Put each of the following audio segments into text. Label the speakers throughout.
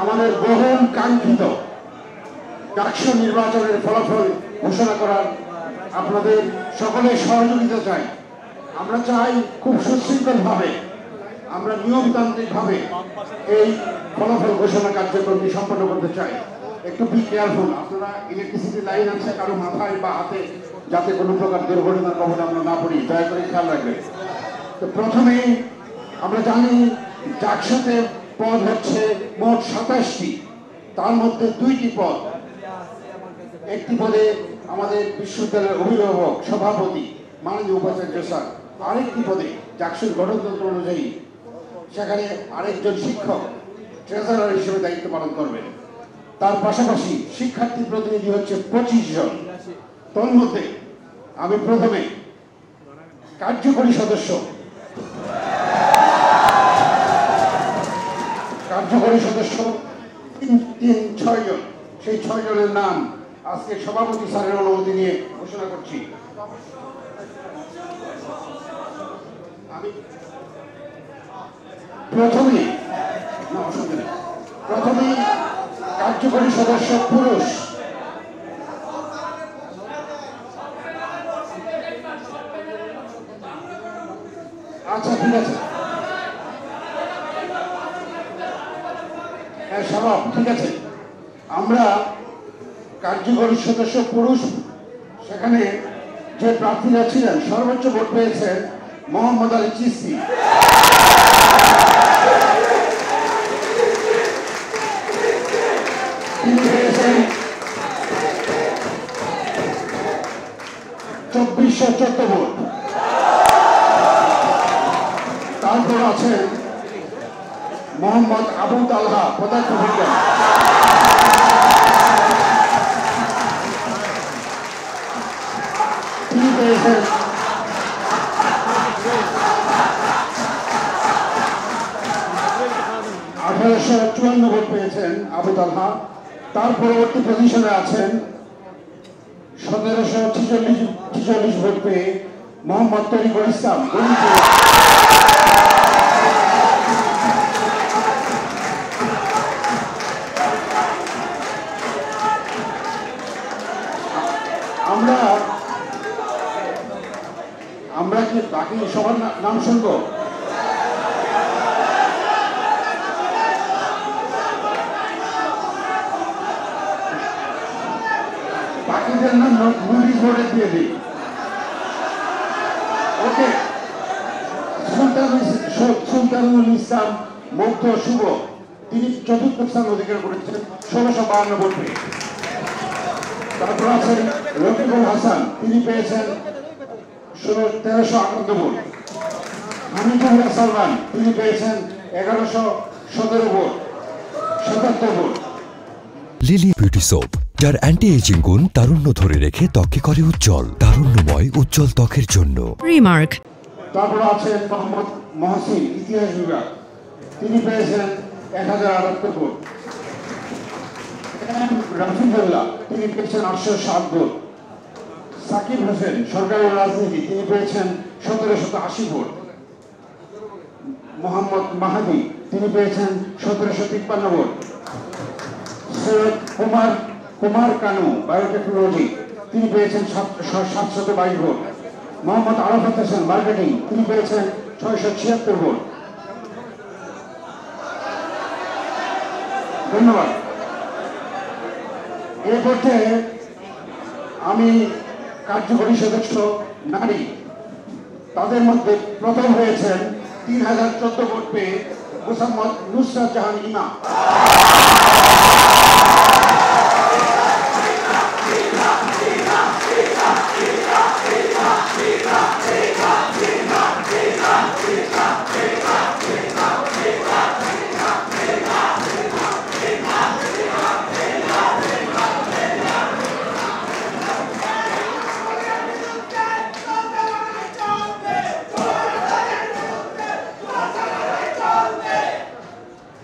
Speaker 1: আমাদের বহুল কাঙ্ক্ষিত ডাকসু নির্বাচনের ফলাফল ঘোষণা করার আপনাদের সকলের সহযোগিতা চাই। আমরা চাই খুব সুশৃঙ্খলভাবে, আমরা নিয়মতান্ত্রিকভাবে এই ফলাফল ঘোষণা কার্যক্রমটি সম্পন্ন করতে চাই। একটু বি কেয়ারফুল, আপনারা ইলেকট্রিসিটি লাইন আছে কারো মাথায় বা হাতে, যাতে কোনো প্রকার দুর্ঘটনার কবলে আমরা না পড়ি, দয়া করে খেয়াল রাখবেন। তো প্রথমেই আমরা জানি ডাকসুতে পদ হচ্ছে মোট 27টি, তার মধ্যে 2টি পদ। একটি পদে আমাদের বিশ্ববিদ্যালয়ের অভিভাবক সভাপতি মাননীয় উপাচার্য স্যার, আরেকটি পদে ডাকসুর গঠনতন্ত্র অনুযায়ী সেখানে আরেকজন শিক্ষক ট্রেজারার হিসেবে দায়িত্ব পালন করবেন। তার পাশাপাশি শিক্ষার্থী প্রতিনিধি হচ্ছে 25 জন। তন্মধ্যে আমি প্রথমে কার্যকরী সদস্য 6 জন, সেই 6 জনের নাম আজকে সভাপতি স্যারের অনুমতি নিয়ে ঘোষণা করছি। আমি প্রথমেই কার্যকরী সদস্য পুরুষ আচ্ছা, ঠিক আছে, হ্যাঁ স্বভাব, ঠিক আছে। আমরা কার্যকরী সদস্য পুরুষ, সেখানে যে প্রার্থীরা ছিলেন সর্বোচ্চ ভোট পেয়েছেন মোহাম্মদ আলী চিস্তি। তিনি পেয়েছেন 2414 ভোট। তারপর আছেন মোহাম্মদ আবু তালহা, পদার্থবিজ্ঞান। তিনি পেয়েছেন 1854 ভোট পেয়েছেন আবু তালহা। তার পরবর্তী পজিশনে আছেন 1746 ভোট পেয়ে মোহাম্মদ তরিকুল ইসলাম। আমরা কি বাকি সবার নাম শুনবো? বাকিদের নাম নোটিশ বোর্ডে দিয়ে দিই। ওকে, সুলতানুল ইসলাম মুগ্ধ শুভ, তিনি 4র্থ স্থান অধিকার করেছেন 1652 ভোট পেয়ে। তারপর আছেন রফিকুল হাসান, তিনি পেয়েছেন 1358 ভোট। হামিদুল্লাহ সালমান, তিনি পেয়েছেন 1117 vote, 77 vote.
Speaker 2: Lily beauty soap, যার অ্যান্টি এজিং গুণ তারুণ্য ধরে রেখে ত্বকে করে উজ্জ্বল, তারুণ্যময় উজ্জ্বল ত্বকের জন্য। রিমার্ক।
Speaker 1: তারপর আছেন মোহাম্মদ মহসিন, ইতিহাস বিভাগ, তিনি পেয়েছেন 1078 ভোট। রাফিদুল্লাহ, তিনি পেয়েছেন 807 ভোট। সাকিব হোসেন, সরকারি রাজনীতি, তিনি পেয়েছেন 1780 ভোট। মোহাম্মদ মাহাদি, তিনি পেয়েছেন 1753 ভোট। সৈয়দ কুমার কানু, বায়োটেকনোলজি, তিনি পেয়েছেন 722 ভোট। মোহাম্মদ আরাফাত হোসেন, মার্কেটিং, তিনি পেয়েছেন 676 ভোট। ধন্যবাদ। এই পর্যায়ে আমি কার্যকরী সদস্য নারী, তাদের মধ্যে প্রথম হয়েছেন 3014 ভোট পেয়ে মোসাম্মদ নুসরাত জাহান ইমা।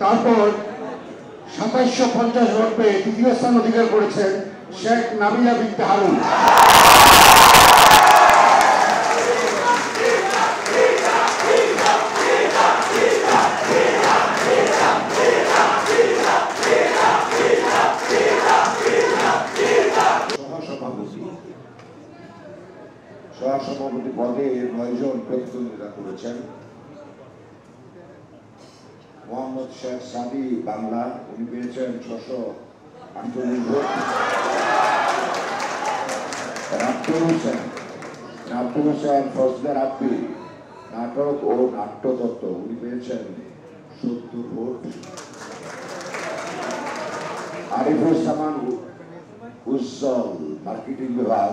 Speaker 1: তারপর 2750 ভোট পেয়ে 2য় স্থান অধিকার করেছেন শেখ নাবিলা বিনতে হারুন।
Speaker 3: জন প্রতিদ্বন্দ্বিতা করেছেন। মোহাম্মদ শেখ সাদি বাংলা, উনি পেয়েছেন 648 ভোট। রাব্দুল হোসেন ফজদার আব্বি, নাটক ও নাট্যতত্ত্ব, উনি পেয়েছেন 70 ভোট। আরিফুল সামান উজ্জ্বল, মার্কেটিং বিভাগ,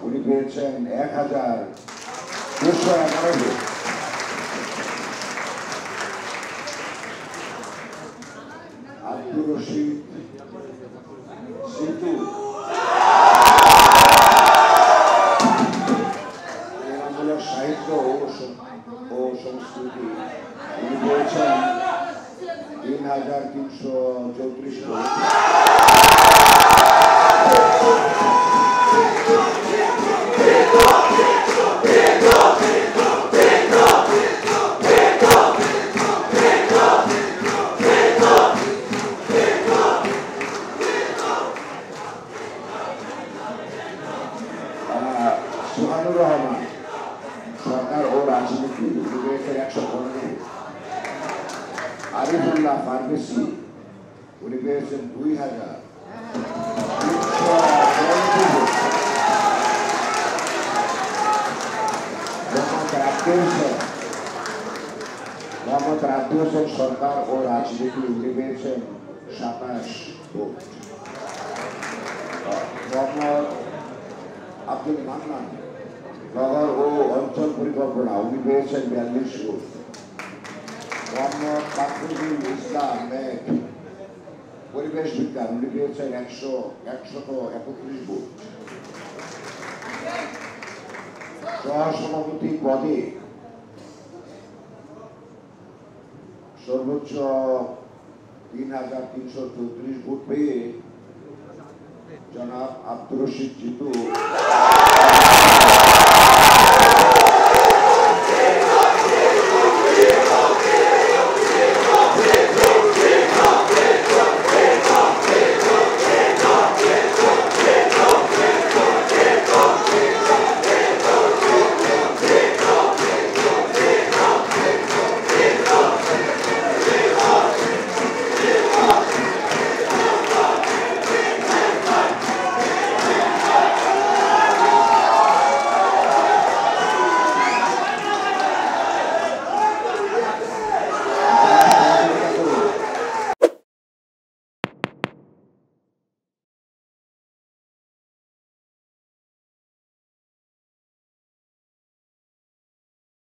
Speaker 3: উনি পেয়েছেন 1211 ভোট। আব্দুর রশিদ সিতু, সাহিত্য ও সংস্কৃতি, উনি পেয়েছেন 3334 ভোট। সুহানুর রহমান, সরকার ও রাজনীতি, উনি পেয়েছেন 115। আরিফুল্লাহ ফার্মেসি, উনি পেয়েছেন 2392 ভোট। মোহাম্মদ রাব্দুল হোসেন, সরকার ও রাজনীতি, উনি পেয়েছেন 27 ভোট। মোহাম্মদ আব্দুল মান্নান, নগর ও অঞ্চল পরিকল্পনা, উনি পেয়েছেন 42 ভোট। মোহাম্মদ কামরুল ইসলাম মেঘ, পরিবেশ বিজ্ঞান, উনি পেয়েছেন 131 ভোট। সহসভাপতি পদে সর্বোচ্চ 3334 ভোট পেয়ে জনাব আব্দুর রশিদ জিতু